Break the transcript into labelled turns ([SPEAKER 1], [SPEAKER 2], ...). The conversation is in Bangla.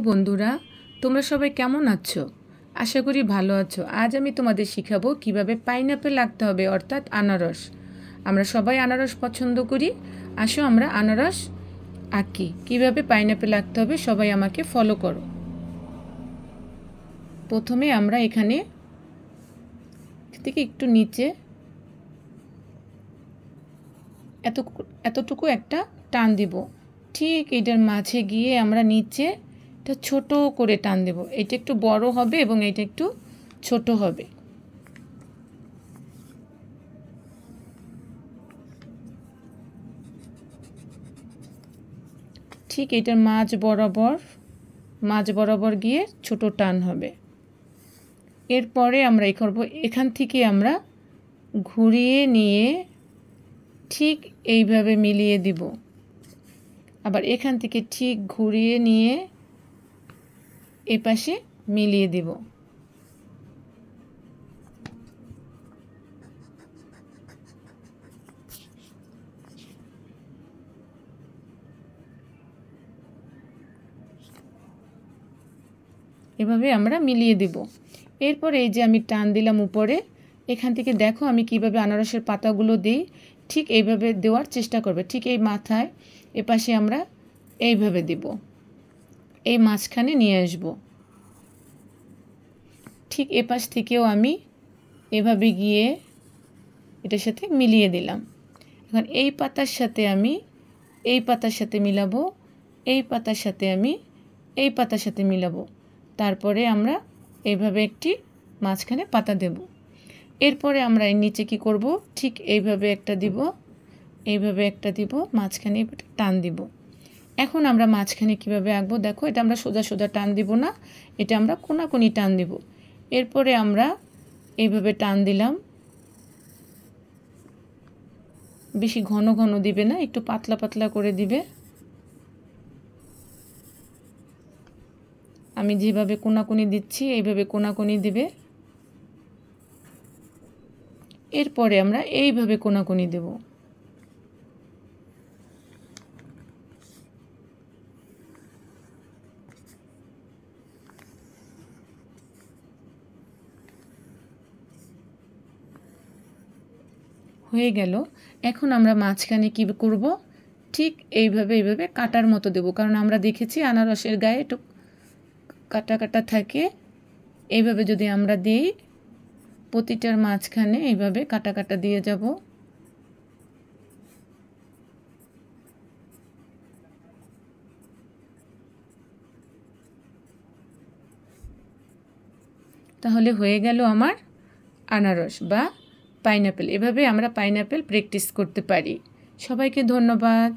[SPEAKER 1] বন্ধুরা, তোমরা সবাই কেমন আছো? আশা করি ভালো আছো। আজ আমি তোমাদের শিখাবো কিভাবে পাইনাপেল আঁকতে হবে, অর্থাৎ আনারস। আমরা সবাই আনারস পছন্দ করি। আসো আমরা আনারস আঁকি। কিভাবে পাইনাপেল আঁকতে হবে সবাই আমাকে ফলো করো। প্রথমে আমরা এখানে থেকে একটু নিচে এতটুকু একটা টান দিব। ঠিক এটার মাঝে গিয়ে আমরা নিচে এটা ছোট করে টান দেব। এটা একটু বড় হবে এবং এটা একটু ছোট হবে। ঠিক এটার মাঝ বরাবর গিয়ে ছোট টান হবে। এরপরে আমরা এই করব, এখান থেকে আমরা ঘুরিয়ে নিয়ে ঠিক এইভাবে মিলিয়ে দিব। আবার এখান থেকে ঠিক ঘুরিয়ে নিয়ে এই পাশে মিলিয়ে দিব। এভাবে আমরা মিলিয়ে দিব। এরপর এই যে আমি টান দিলাম উপরে, এখান থেকে দেখো আমি কিভাবে আনারসের পাতাগুলো দিই। ঠিক এইভাবে দেওয়ার চেষ্টা করবে। ঠিক এই মাথায় এপাশে আমরা এইভাবে দিব, এই মাঝখানে নিয়ে আসব। ঠিক এপাশ থেকেও আমি এভাবে গিয়ে এটার সাথে মিলিয়ে দিলাম। এখন এই পাতার সাথে আমি এই পাতার সাথে মিলাবো, এই পাতার সাথে আমি এই পাতার সাথে মিলাবো। তারপরে আমরা এইভাবে একটি মাঝখানে পাতা দেব। এরপরে আমরা এর নিচে কি করব, ঠিক এইভাবে একটা দিব, এইভাবে একটা দিব, মাঝখানে টান দিব। এখন আমরা মাঝখানে কিভাবে আঁকবো দেখো। এটা আমরা সোজা সোজা টান দিব না, এটা আমরা কোনাকুনি টান দিব। এরপরে আমরা এইভাবে টান দিলাম। বেশি ঘন ঘন দিবে না, একটু পাতলা পাতলা করে দিবে। আমি যেভাবে কোনাকুনি দিচ্ছি এইভাবে কোনাকুনি দিবে। এরপরে আমরা এইভাবে কোনাকুনি দেব। হয়ে গেল। এখন আমরা মাঝখানে কি করব, ঠিক এইভাবে কাটার মতো দেব। কারণ আমরা দেখেছি আনারসের গায়ে একটু কাটা কাটা থাকে। এইভাবে যদি আমরা দিই, প্রতিটার মাঝখানে এইভাবে কাটা কাটা দিয়ে যাব। তাহলে হয়ে গেল আমার আনারস বা পাইনাপেল। এভাবে আমরা পাইনাপেল প্র্যাকটিস করতে পারি। সবাইকে ধন্যবাদ।